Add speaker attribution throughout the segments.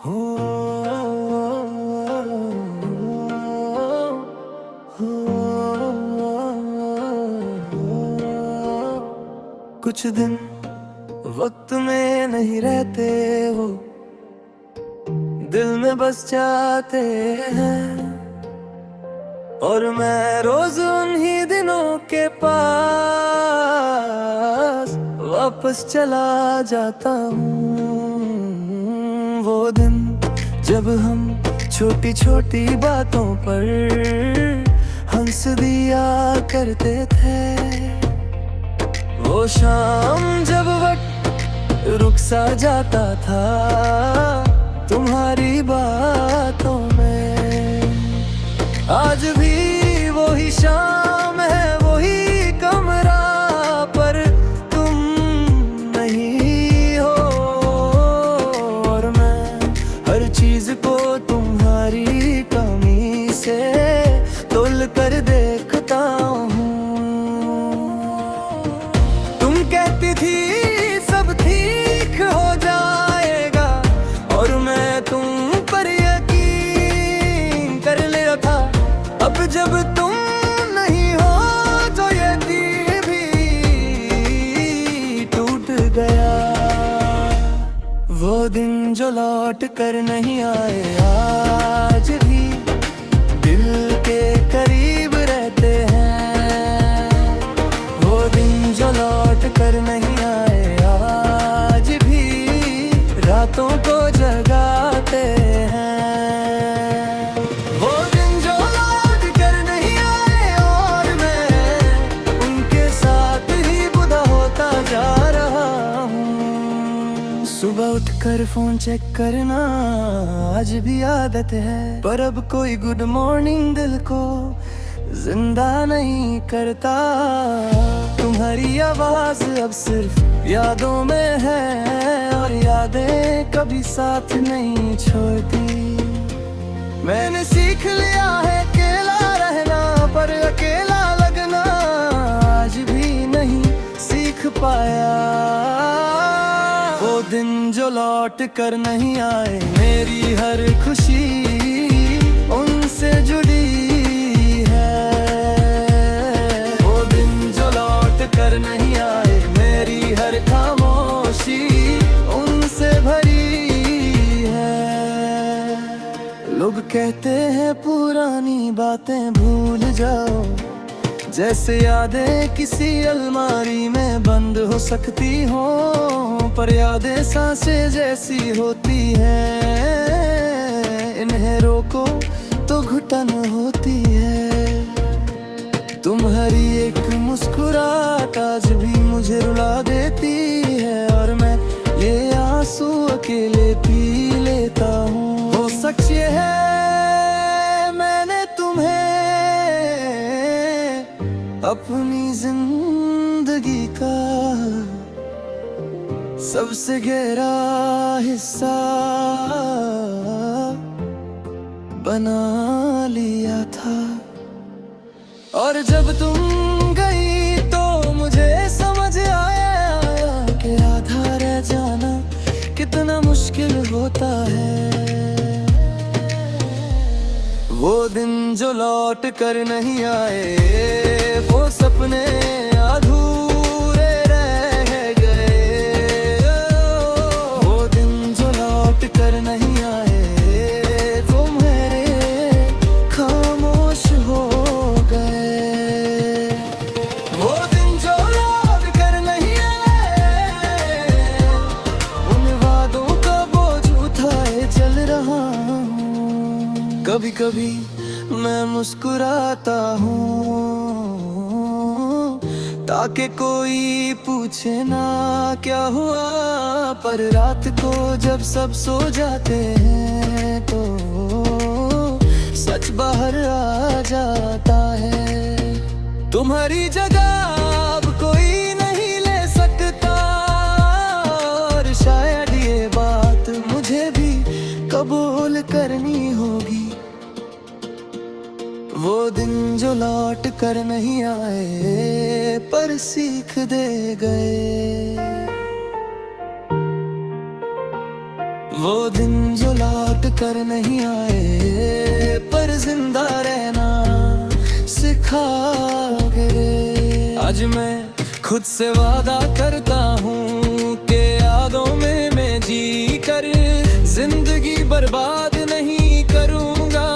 Speaker 1: हो, कुछ दिन वक्त में नहीं रहते हो, दिल में बस जाते हैं। और मैं रोज उन्हीं दिनों के पास वापस चला जाता हूँ। वो दिन जब हम छोटी छोटी बातों पर हंस दिया करते थे। वो शाम जब वक्त रुक सा जाता था तुम्हारी बातों में। आज भी वही शाम है, वही कमरा, पर तुम नहीं हो। और मैं हर चीज को तुम्हारी कमी से तोल कर देखता हूँ। तुम कहती थी सब ठीक हो जाएगा, और मैं तुम पर यकीन कर लिया था। अब जब तुम नहीं हो तो ये दिल भी टूट गया। वो दिन जो लौट कर नहीं आए, आज भी दिल के करीब रहते हैं। वो दिन जो लौट कर नहीं आए, आज भी रातों को जगाते हैं। वो दिन जो लौट कर नहीं आए, और मैं उनके साथ ही बुरा होता जा रहा हूँ। सुबह उठकर फोन चेक करना आज भी आदत है, पर अब कोई गुड मॉर्निंग दिल को जिंदा नहीं करता। तुम्हारी आवाज अब सिर्फ यादों में है, और यादें कभी साथ नहीं छोड़ती। मैंने सीख लिया है अकेला रहना, पर अकेला लगना आज भी नहीं सीख पाया। वो दिन जो लौट कर नहीं आए, मेरी हर खुशी उनसे जुड़ी है। वो दिन जो लौट कर नहीं आए, मेरी हर खामोशी उनसे भरी है। लोग कहते हैं पुरानी बातें भूल जाओ, जैसे यादें किसी अलमारी में बंद हो सकती हो, पर यादें सांसें जैसी होती हैं। इन्हें रोको तो घुटन होती है। तुम्हारी एक मुस्कुराहट आज भी मुझे रुला देती है, और मैं ये आंसू अकेले पी लेता हूँ। वो सच ये है, मैंने तुम्हें अपनी जिंदगी का सबसे गहरा हिस्सा बना लिया था। और जब तुम गई तो मुझे समझ आया कि आधा रह जाना कितना मुश्किल होता है। वो दिन जो लौट कर नहीं आए, वो सपने अधूरे रह गए। वो दिन जो लौट कर नहीं आए, तुम मेरे खामोश हो गए। वो दिन जो लौट कर नहीं आए, उन वादों का बोझ उठाए चल रहा हूँ। कभी कभी मैं मुस्कुराता हूँ, ताकि कोई पूछे ना क्या हुआ। पर रात को जब सब सो जाते हैं, तो सच बाहर आ जाता है। तुम्हारी जगह अब कोई नहीं ले सकता, और शायद ये बात मुझे भी कबूल करनी होगी। वो दिन जो लौट कर नहीं आए, पर सीख दे गए। वो दिन जो लौट कर नहीं आए, पर जिंदा रहना सिखा गए। आज मैं खुद से वादा करता हूँ कि यादों में मैं जी कर जिंदगी बर्बाद नहीं करूँगा।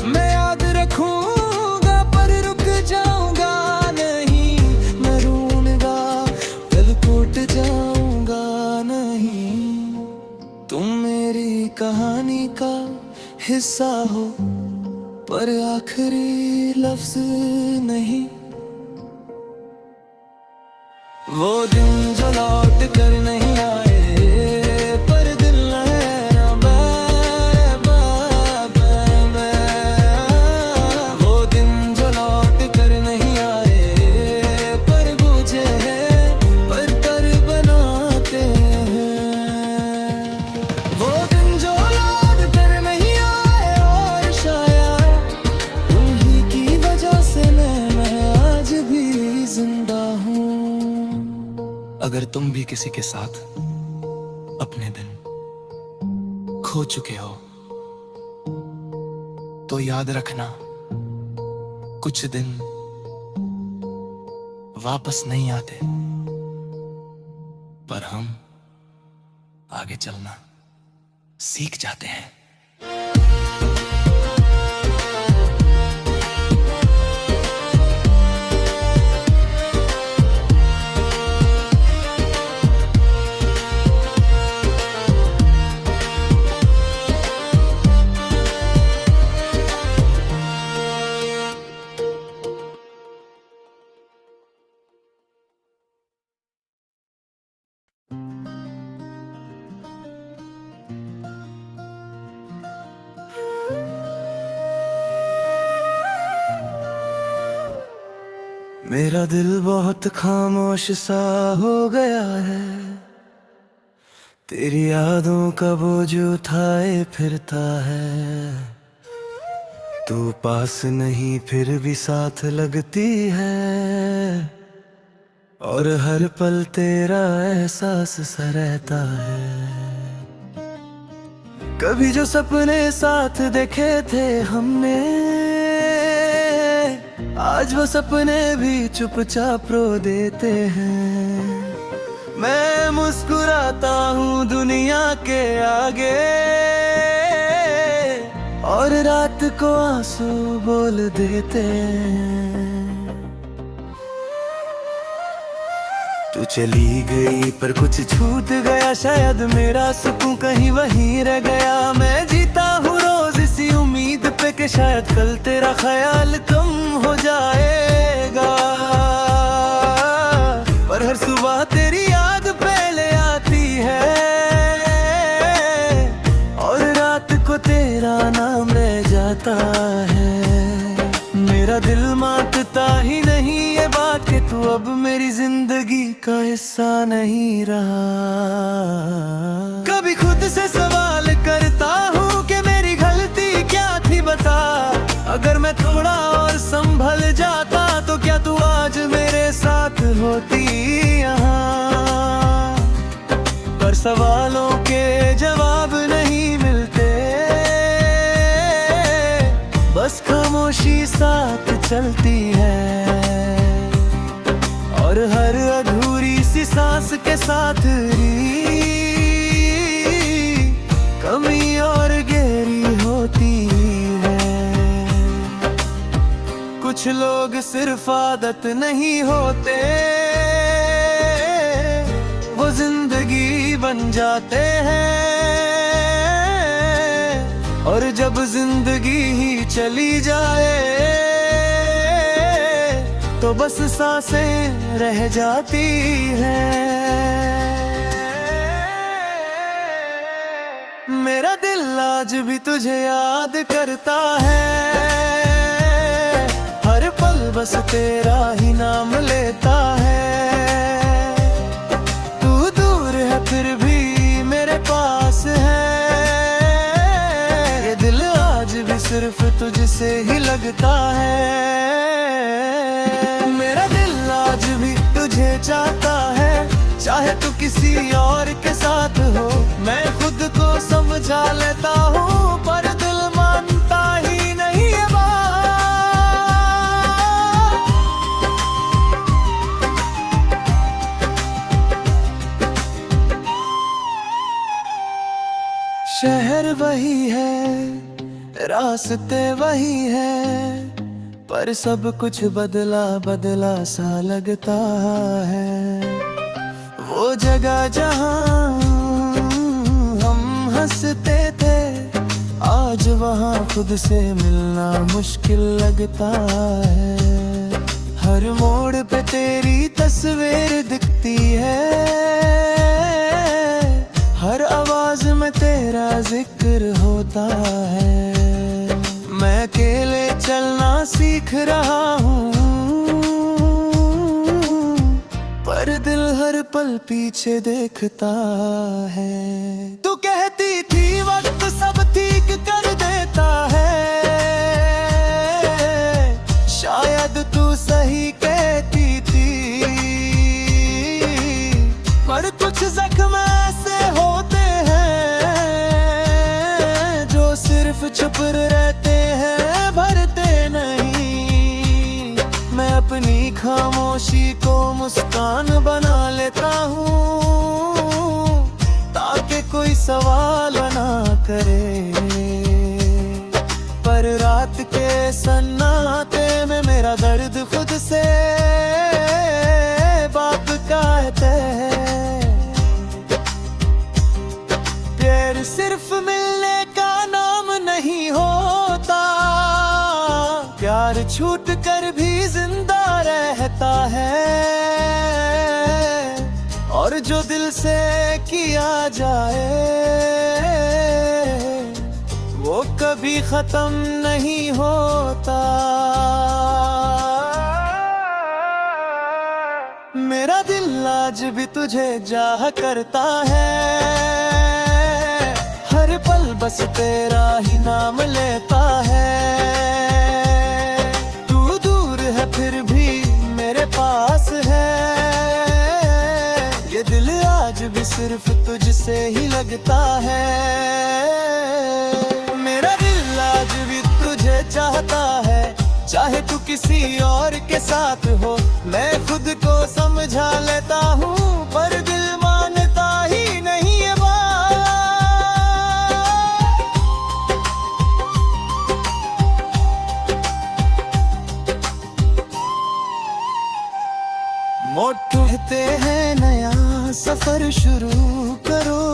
Speaker 1: मैं याद रखूँगा पर रुक जाऊँगा नहीं, मैं रूठूँगा दिल टूट जाऊँगा नहीं। तुम मेरी कहानी का हिस्सा हो पर आखिरी लफ्ज नहीं। वो दिन जो लौट कर नहीं आए, पर दिल है ना वो दिन जो लौट कर नहीं आए, पर बूझे हैं पर बनाते हैं। वो दिन जो लौट कर नहीं आए, और शायद उन्हीं की वजह से मैं आज भी जिंदा हूँ। अगर तुम भी किसी के साथ अपने दिन खो चुके हो तो याद रखना, कुछ दिन वापस नहीं आते, पर हम आगे चलना सीख जाते हैं। मेरा दिल बहुत खामोश सा हो गया है, तेरी यादों का बोझ उठाए फिरता है। तू पास नहीं फिर भी साथ लगती है, और हर पल तेरा एहसास सा रहता है। कभी जो सपने साथ देखे थे हमने, आज वो सपने भी चुपचाप रो देते हैं। मैं मुस्कुराता हूँ दुनिया के आगे, और रात को आंसू बोल देते हैं। तू चली गई पर कुछ छूट गया, शायद मेरा सुकून कहीं वहीं रह गया। मैं जीता हूँ रोज इसी उम्मीद पे कि शायद कल तेरा ख्याल कम हो जाएगा, पर हर सुबह तेरी याद पहले आती है, और रात को तेरा नाम रह जाता है। मेरा दिल मानता ही नहीं ये बात कि तू अब मेरी जिंदगी का हिस्सा नहीं रहा। कभी खुद से सवाल करता हूँ कि मेरी गलती क्या थी बता। अगर मैं थोड़ा और संभल जाता तो क्या तू आज मेरे साथ होती यहाँ। पर सवालों के जवाब नहीं मिलते, बस खामोशी साथ चलती है, और हर अधूरी सी सांस के साथ कमी और गहरी होती है। कुछ लोग सिर्फ आदत नहीं होते, वो जिंदगी बन जाते हैं, और जब जिंदगी ही चली जाए तो बस सांसें रह जाती हैं। मेरा दिल आज भी तुझे याद करता है, हर पल बस तेरा ही नाम लेता है। तू दूर है फिर भी मेरे पास है, ये दिल आज भी सिर्फ तुझसे ही लगता है। मेरा दिल आज भी तुझे चाहता है, चाहे तू किसी और के साथ हो। शहर वही है, रास्ते वही है, पर सब कुछ बदला बदला सा लगता है। वो जगह जहाँ हम हंसते थे, आज वहाँ खुद से मिलना मुश्किल लगता है। हर मोड़ पे तेरी तस्वीर दिखती है, हर आवाज में तेरा जिक्र होता है। मैं अकेले चलना सीख रहा हूँ, पर दिल हर पल पीछे देखता है। तू कहती थी वक्त सब ठीक कर देता है, शायद तू सही कहती थी, पर कुछ जख्म ऐसे होते हैं जो सिर्फ छुप रहते हैं, भरते नहीं। मैं अपनी खामोशी को मुस्कान बना लेता हूँ, ताकि कोई सवाल ना करे। पर रात के सन्नाटे में मेरा दर्द खुद से बात कहते हैं। प्यार सिर्फ मिलने का नाम नहीं होता, प्यार छूट कर भी जिंदा रहता है। और जो दिल से किया जाए वो कभी खत्म नहीं होता। मेरा दिल आज भी तुझे चाह करता है, हर पल बस तेरा ही नाम लेता है। तू दूर है फिर भी मेरे पास है, ये दिल आज भी सिर्फ तुझसे ही लगता है। मेरा दिल आज भी तुझे चाहता है, चाहे तू किसी और के साथ हो। मैं खुद को समझा लेता हूँ, पर दिल मानता ही नहीं है बात। मोटू कहते हैं नया सफर शुरू करो,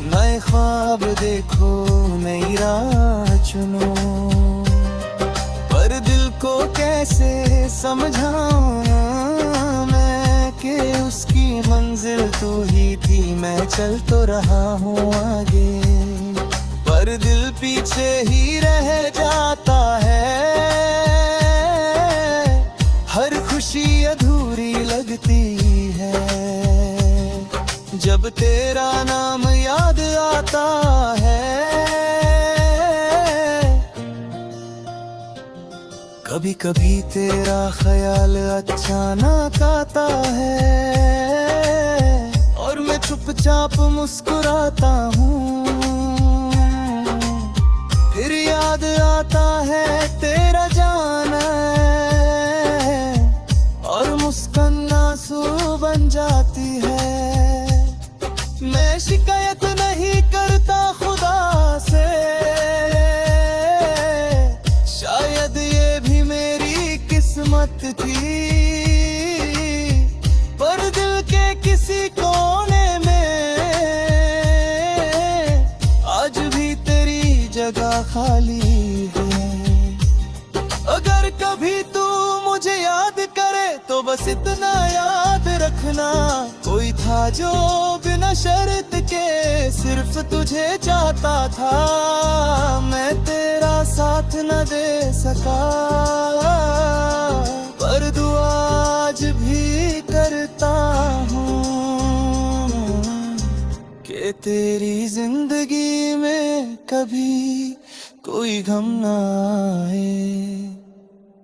Speaker 1: नए ख्वाब देखो, नई राह चुनो। पर दिल को कैसे समझाऊं मैं कि उसकी मंजिल तू ही थी, मैं चल तो रहा हूँ आगे, पर दिल पीछे ही रह जाता है। हर खुशी अधूरी लगती है जब तेरा नाम याद आता है। कभी कभी तेरा ख्याल अचानक आता है, और मैं चुपचाप मुस्कुराता हूँ। फिर याद आता है तेरा जाना, और मुस्कान आंसू बन जाती है। मैं शिकायत नहीं करता खुदा से, शायद ये भी मेरी किस्मत थी, पर दिल के किसी कोने में आज भी तेरी जगह खाली है। अगर कभी तू मुझे याद करे तो बस इतना याद रखना, कोई था जो बिना शर्त के सिर्फ तुझे चाहता था। मैं तेरा साथ न दे सका, पर दुआ आज भी करता हूँ कि तेरी जिंदगी में कभी कोई गम ना आए।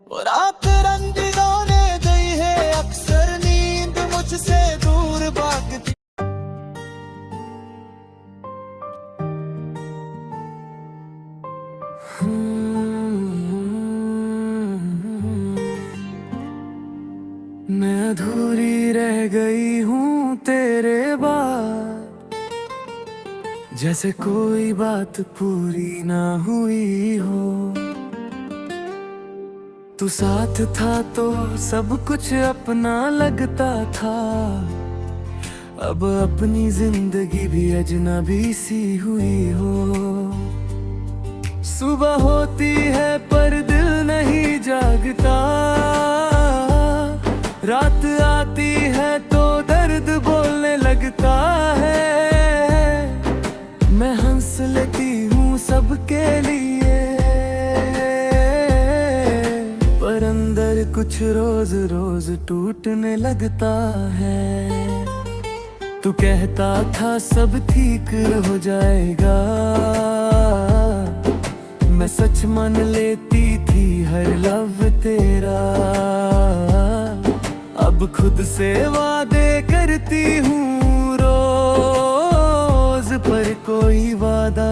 Speaker 1: और रात रंजीदाने गई है, अक्सर नींद मुझसे दूर भागती। मैं अधूरी रह गई हूँ तेरे बाद, जैसे कोई बात पूरी ना हुई हो। तू साथ था तो सब कुछ अपना लगता था, अब अपनी जिंदगी भी अजनबी सी हुई हो। सुबह होती है पर दिल नहीं जागता, रात आती है तो दर्द बोलने लगता है। मैं हंस लेती हूँ सबके लिए, पर अंदर कुछ रोज रोज टूटने लगता है। तू कहता था सब ठीक हो जाएगा, मैं सच मान लेती थी हर लव तेरा। अब खुद से वादे करती हूँ रोज, पर कोई वादा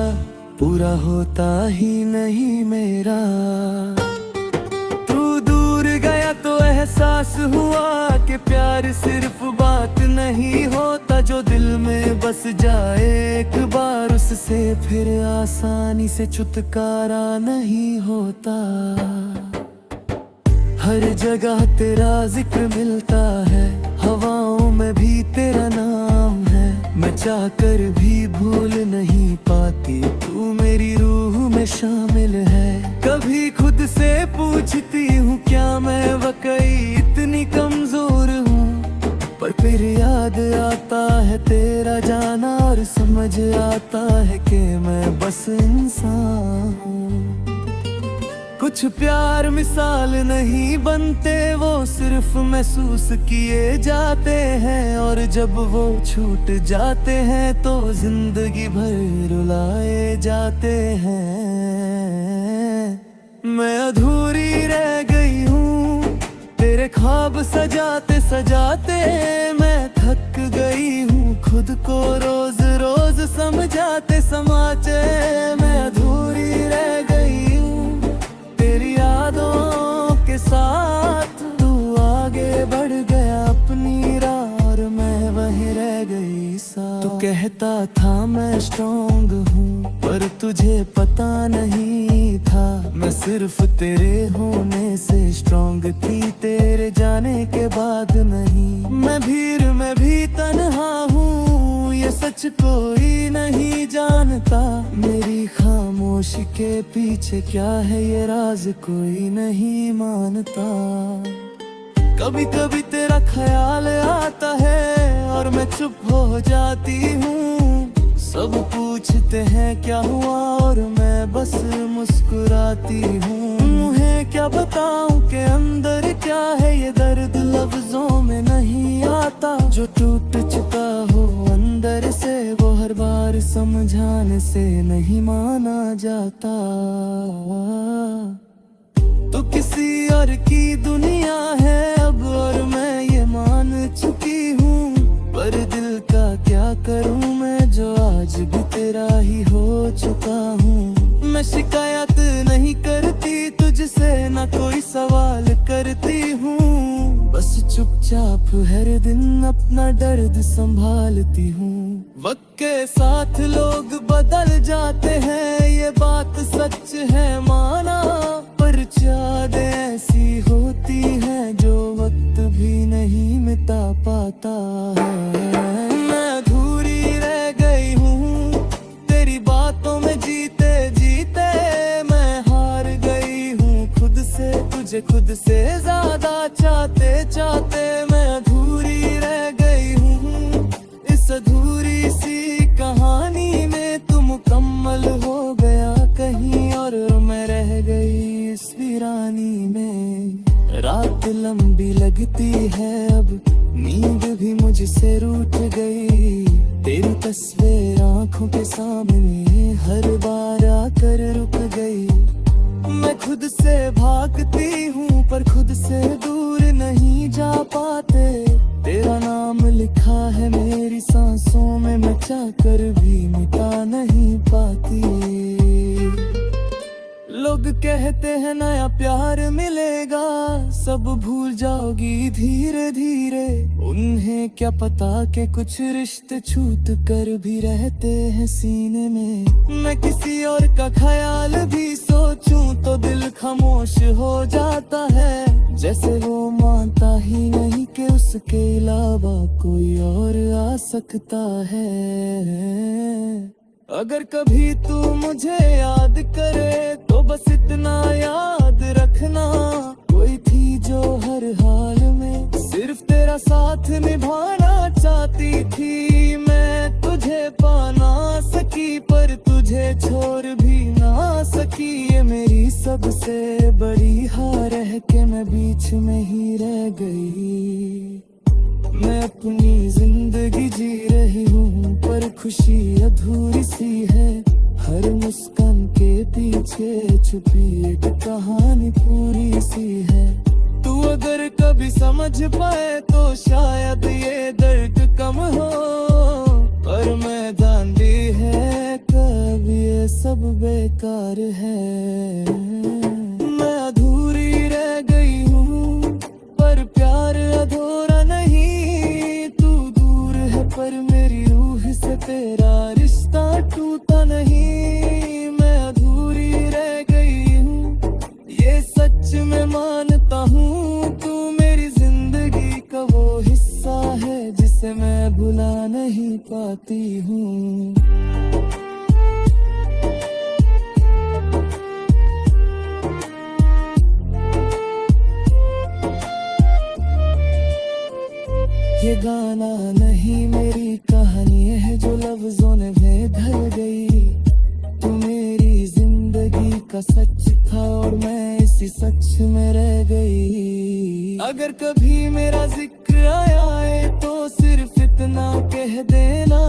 Speaker 1: पूरा होता ही नहीं मेरा। तू दूर गया तो एहसास हुआ कि प्यार सिर्फ बात नहीं होता, जो दिल में बस जाए एक बार उससे फिर आसानी से छुटकारा नहीं होता। हर जगह तेरा जिक्र मिलता है, हवाओं में भी तेरा नाम है। मैं चाहकर भी भूल नहीं पाती, तू मेरी रूह में शामिल है। कभी खुद से पूछती हूँ क्या मैं वाकई इतनी कमजोर हूँ, पर फिर याद आता है तेरा जाना और समझ आता है कि मैं बस इंसान हूँ। कुछ प्यार मिसाल नहीं बनते, वो सिर्फ महसूस किए जाते हैं, और जब वो छूट जाते हैं तो जिंदगी भर रुलाए जाते हैं। मैं अधूरी रह गई हूँ तेरे ख्वाब सजाते सजाते, मैं थक गई हूँ खुद को रोज रोज समझाते समाते। मैं अधूरी रह गई हूँ तेरी यादों के साथ, तू आगे बढ़ गया अपनी राह और मैं वहीं रह गई साथ। तू कहता था मैं स्ट्रॉन्ग हूँ, पर तुझे पता नहीं था मैं सिर्फ तेरे होने से स्ट्रॉन्ग थी, तेरे जाने के बाद नहीं। मैं भीड़ में भी तन्हा हूँ, ये सच कोई नहीं जानता। मेरी खामोशी के पीछे क्या है ये राज कोई नहीं मानता। कभी कभी तेरा ख्याल आता है और मैं चुप हो जाती हूँ। सब पूछते हैं क्या हुआ और मैं बस मुस्कुराती हूँ। मुझे क्या बताऊं कि अंदर क्या है ये दर्द लफ्जों में नहीं आता। जो टूट चुका हो अंदर से वो हर बार समझाने से नहीं माना जाता। तो किसी और की दुनिया है अब और मैं ये मान चुकी हूँ, पर दिल का क्या करूँ मैं जो आज भी तेरा ही हो चुका हूँ। मैं शिकायत नहीं करती तुझसे ना कोई सवाल करती हूँ, बस चुपचाप हर दिन अपना दर्द संभालती हूँ। वक्त के साथ लोग बदल जाते हैं ये बात सच है माना, पर यादें ऐसी होती हैं जो वक्त भी नहीं मिटा पाता है। मैं अधूरी रह गई हूँ तेरी बातों में जीते जीते, मैं हार गई हूँ खुद से तुझे खुद से ज्यादा चाहते चाहते। मैं अधूरी रह गई हूँ इस अधूरी सी कहानी में, तू मुकम्मल हो गया कहीं और मैं रह गई इस वीरानी में। रात लंबी लगती है अब नींद भी मुझसे रूठ गई, तेरी तस्वीर आंखों के सामने हर बार आकर रुक गई। मैं खुद से भागती हूँ पर खुद से दूर नहीं जा पाते, तेरा नाम लिखा है मेरी सांसों में मैं चाहकर भी मिटा नहीं पाती। लोग कहते हैं नया प्यार मिलेगा, सब भूल जाओगी धीरे धीरे। उन्हें क्या पता कि कुछ रिश्ते छूट कर भी रहते हैं सीने में। मैं किसी और का ख्याल भी सोचूं तो दिल खामोश हो जाता है, जैसे वो मानता ही नहीं कि उसके अलावा कोई और आ सकता है। अगर कभी तू मुझे याद करे तो बस इतना याद रखना, कोई थी जो हर हाल में सिर्फ तेरा साथ निभाना चाहती थी। मैं तुझे पा ना सकी पर तुझे छोड़ भी ना सकी, ये मेरी सबसे बड़ी हार है कि मैं बीच में ही रह गई। मैं अपनी जिंदगी जी रही हूँ पर खुशी अधूरी सी है, हर मुस्कान के पीछे छुपी एक कहानी पूरी सी है। तू अगर कभी समझ पाए तो शायद ये दर्द कम हो, पर मैदान भी है कब ये सब बेकार है। मैं अधूरी रह गई हूँ पर प्यार अधूरा नहीं, तू दूर है पर मेरी रूह से तेरा रिश्ता टूटा नहीं। मैं अधूरी रह गई हूँ ये सच मैं मानता हूँ, तू मेरी जिंदगी का वो हिस्सा है जिसे मैं भुला नहीं पाती हूँ। ये गाना नहीं मेरी कहानी है जो लफ्जों ने ढल गई। तू मेरी जिंदगी का सच था और मैं इसी सच में रह गई। अगर कभी मेरा जिक्र आया है तो सिर्फ इतना कह देना,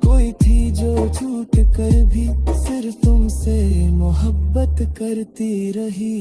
Speaker 1: कोई थी जो छूट कर भी सिर्फ तुमसे मोहब्बत करती रही।